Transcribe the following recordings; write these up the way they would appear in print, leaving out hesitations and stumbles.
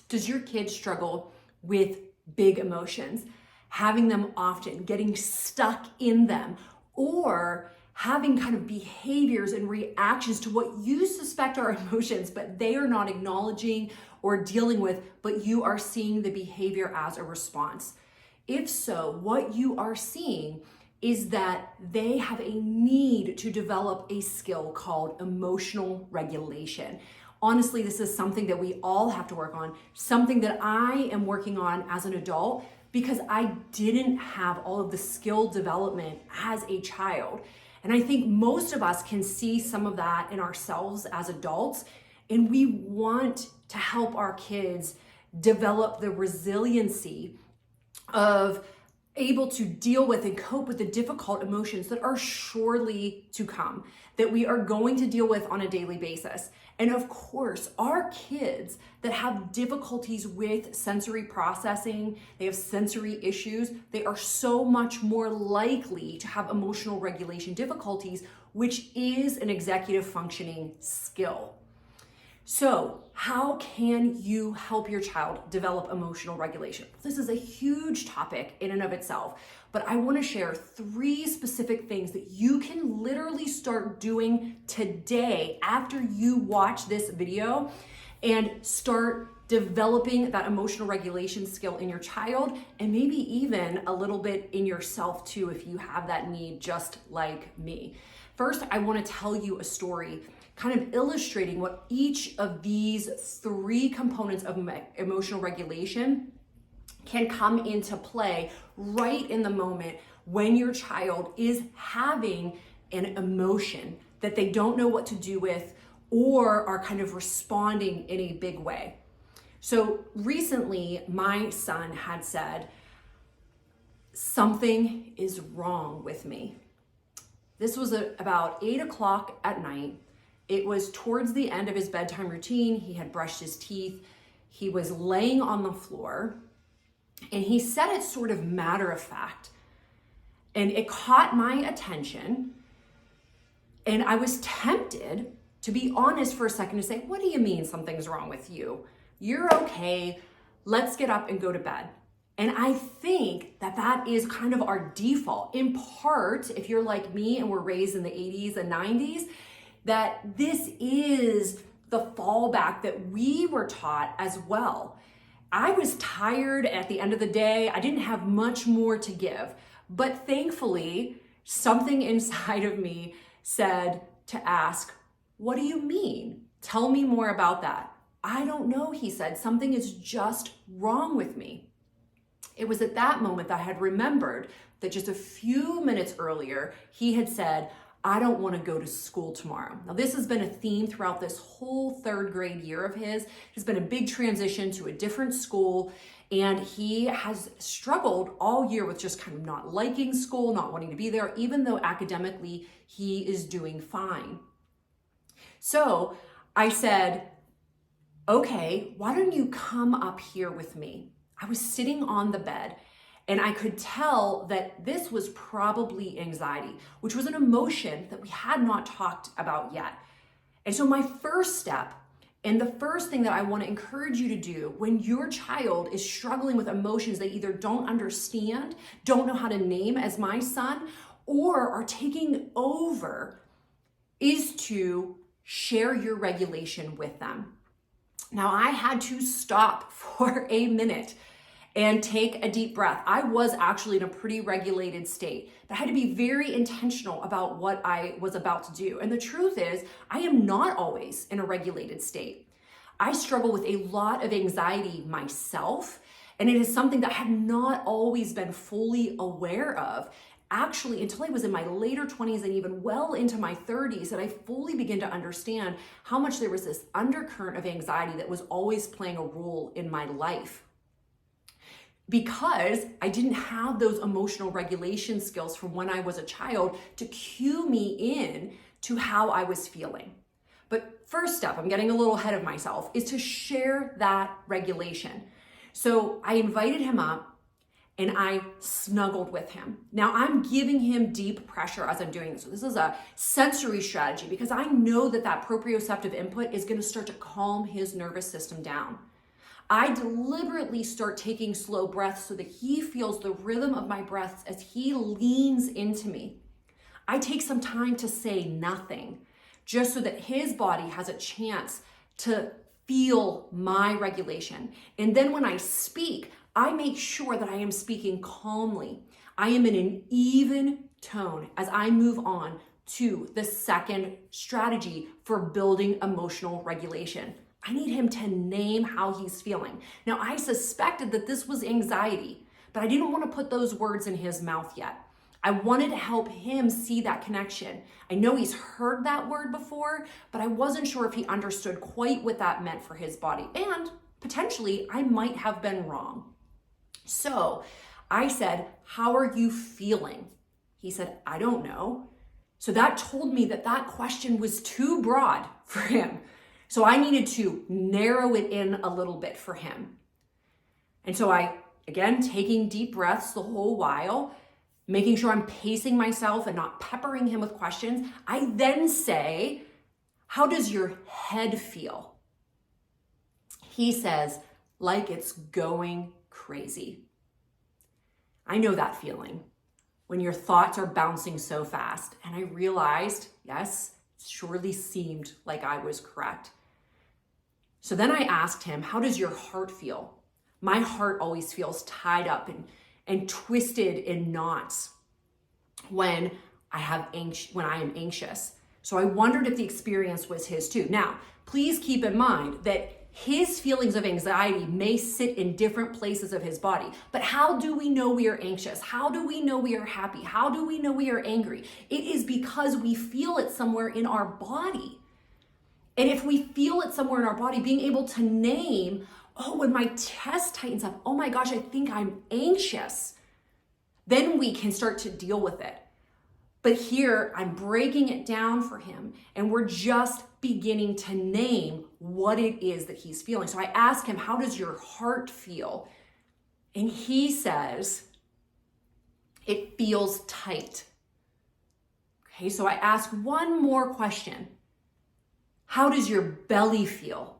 Does your kid struggle with big emotions, having them often, getting stuck in them, or having kind of behaviors and reactions to what you suspect are emotions, but they are not acknowledging or dealing with, but you are seeing the behavior as a response? If so, what you are seeing is that they have a need to develop a skill called emotional regulation. Honestly, this is something that we all have to work on, something that I am working on as an adult because I didn't have all of the skill development as a child. And I think most of us can see some of that in ourselves as adults, and we want to help our kids develop the resiliency of able to deal with and cope with the difficult emotions that are surely to come, that we are going to deal with on a daily basis. And of course, our kids that have difficulties with sensory processing, they have sensory issues, they are so much more likely to have emotional regulation difficulties, which is an executive functioning skill. So, how can you help your child develop emotional regulation? This is a huge topic in and of itself, but I want to share 3 specific things that you can literally start doing today after you watch this video and start developing that emotional regulation skill in your child, and maybe even a little bit in yourself too if you have that need just like me. First, I want to tell you a story kind of illustrating what each of these 3 components of emotional regulation can come into play right in the moment when your child is having an emotion that they don't know what to do with or are kind of responding in a big way. So recently, my son had said, "Something is wrong with me." This was about 8 o'clock at night. It was towards the end of his bedtime routine. He had brushed his teeth. He was laying on the floor, and he said it sort of matter of fact. And it caught my attention. And I was tempted to be honest for a second to say, "What do you mean something's wrong with you? You're okay. Let's get up and go to bed." And I think that that is kind of our default. In part, if you're like me and were raised in the 80s and 90s, that this is the fallback that we were taught as well. I was tired at the end of the day. I didn't have much more to give. But thankfully, something inside of me said to ask, "What do you mean? Tell me more about that." "I don't know," he said. "Something is just wrong with me." It was at that moment that I had remembered that just a few minutes earlier, he had said, "I don't want to go to school tomorrow." Now, this has been a theme throughout this whole 3rd grade year of his. It's been a big transition to a different school, and he has struggled all year with just kind of not liking school, not wanting to be there, even though academically he is doing fine. So I said, "Okay, why don't you come up here with me?" I was sitting on the bed, and I could tell that this was probably anxiety, which was an emotion that we had not talked about yet. And so my first step, and the first thing that I want to encourage you to do when your child is struggling with emotions they either don't understand, don't know how to name as my son, or are taking over, is to share your regulation with them. Now, I had to stop for a minute and take a deep breath. I was actually in a pretty regulated state, but I had to be very intentional about what I was about to do. And the truth is, I am not always in a regulated state. I struggle with a lot of anxiety myself, and it is something that I have not always been fully aware of. Actually, until I was in my later 20s and even well into my 30s, that I fully began to understand how much there was this undercurrent of anxiety that was always playing a role in my life. Because I didn't have those emotional regulation skills from when I was a child to cue me in to how I was feeling. But first step, I'm getting a little ahead of myself, is to share that regulation. So I invited him up and I snuggled with him. Now I'm giving him deep pressure as I'm doing this. So this is a sensory strategy because I know that that proprioceptive input is going to start to calm his nervous system down. I deliberately start taking slow breaths so that he feels the rhythm of my breaths as he leans into me. I take some time to say nothing, just so that his body has a chance to feel my regulation. And then when I speak, I make sure that I am speaking calmly. I am in an even tone as I move on to the second strategy for building emotional regulation. I need him to name how he's feeling. Now, I suspected that this was anxiety, but I didn't want to put those words in his mouth yet. I wanted to help him see that connection. I know he's heard that word before, but I wasn't sure if he understood quite what that meant for his body. And potentially, I might have been wrong. So I said, "How are you feeling?" He said, "I don't know." So that told me that that question was too broad for him. So I needed to narrow it in a little bit for him. And so I, again, taking deep breaths the whole while, making sure I'm pacing myself and not peppering him with questions, I then say, "How does your head feel?" He says, "Like it's going crazy." I know that feeling when your thoughts are bouncing so fast. And I realized, yes, it surely seemed like I was correct. So then I asked him, "How does your heart feel?" My heart always feels tied up and twisted in knots when I am anxious. So I wondered if the experience was his too. Now, please keep in mind that his feelings of anxiety may sit in different places of his body. But how do we know we are anxious? How do we know we are happy? How do we know we are angry? It is because we feel it somewhere in our body. And if we feel it somewhere in our body, being able to name, "Oh, when my chest tightens up, oh my gosh, I think I'm anxious," then we can start to deal with it. But here, I'm breaking it down for him, and we're just beginning to name what it is that he's feeling. So I ask him, "How does your heart feel?" And he says, "It feels tight." Okay, so I ask one more question. "How does your belly feel?"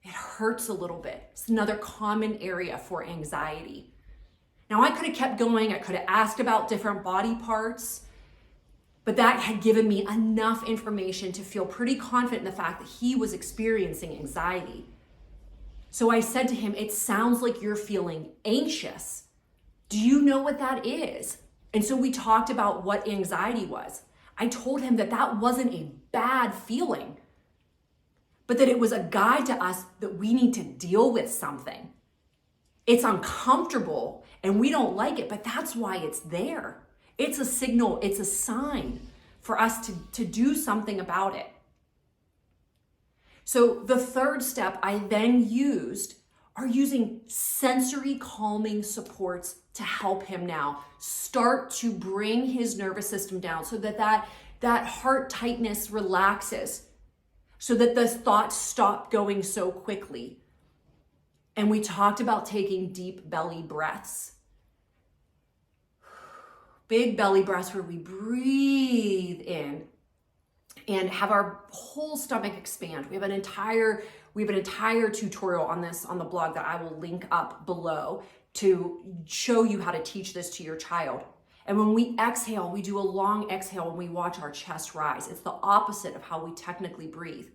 It hurts a little bit. It's another common area for anxiety. Now, I could have kept going. I could have asked about different body parts, but that had given me enough information to feel pretty confident in the fact that he was experiencing anxiety. So I said to him, "It sounds like you're feeling anxious. Do you know what that is?" And so we talked about what anxiety was. I told him that that wasn't a bad feeling, but that it was a guide to us that we need to deal with something. It's uncomfortable and we don't like it, but that's why it's there. It's a signal, it's a sign for us to do something about it. So the third step I then are using sensory calming supports to help him now start to bring his nervous system down so that heart tightness relaxes, so that the thoughts stop going so quickly. And we talked about taking deep belly breaths. Big belly breaths where we breathe in and have our whole stomach expand. We have an entire tutorial on this on the blog that I will link up below to show you how to teach this to your child. And when we exhale, we do a long exhale when we watch our chest rise. It's the opposite of how we technically breathe.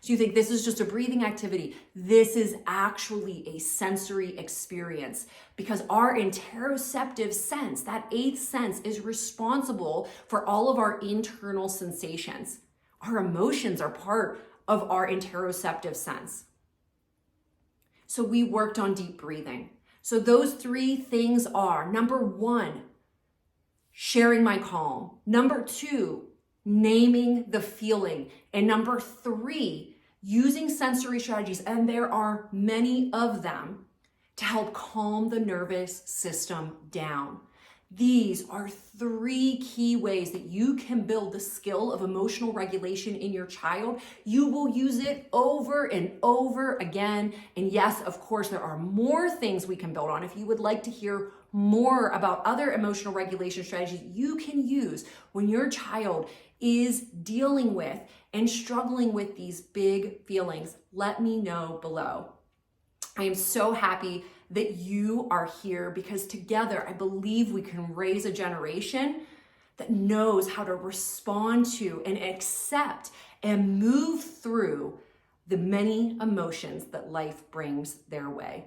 So you think this is just a breathing activity. This is actually a sensory experience because our interoceptive sense, that eighth sense, is responsible for all of our internal sensations. Our emotions are part of our interoceptive sense. So we worked on deep breathing. So those three things are, number one, sharing my calm. Number two, naming the feeling. And number three, using sensory strategies, and there are many of them, to help calm the nervous system down. These are three key ways that you can build the skill of emotional regulation in your child. You will use it over and over again. And yes, of course, there are more things we can build on. If you would like to hear more about other emotional regulation strategies you can use when your child is dealing with and struggling with these big feelings, let me know below. I am so happy that you are here because together I believe we can raise a generation that knows how to respond to and accept and move through the many emotions that life brings their way.